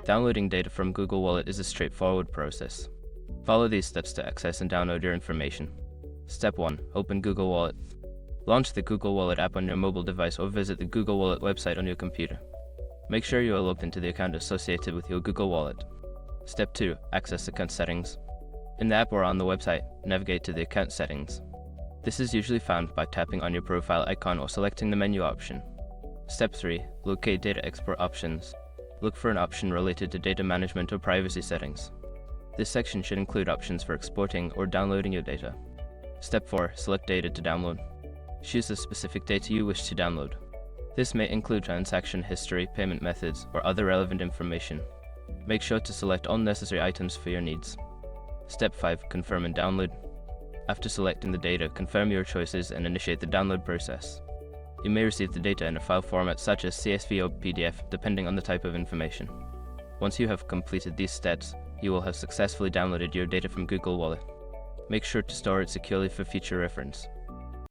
Downloading data from Google Wallet is a straightforward process. Follow these steps to access and download your information. Step 1. Open Google Wallet. Launch the Google Wallet app on your mobile device or visit the Google Wallet website on your computer. Make sure you are logged into the account associated with your Google Wallet. Step 2. Access account settings. In the app or on the website, navigate to the account settings. This is usually found by tapping on your profile icon or selecting the menu option. Step 3. Locate data export options. Look for an option related to data management or privacy settings. This section should include options for exporting or downloading your data. Step 4. Select data to download. Choose the specific data you wish to download. This may include transaction history, payment methods, or other relevant information. Make sure to select all necessary items for your needs. Step 5. Confirm and download. After selecting the data, confirm your choices and initiate the download process. You may receive the data in a file format such as CSV or PDF, depending on the type of information. Once you have completed these steps, you will have successfully downloaded your data from Google Wallet. Make sure to store it securely for future reference.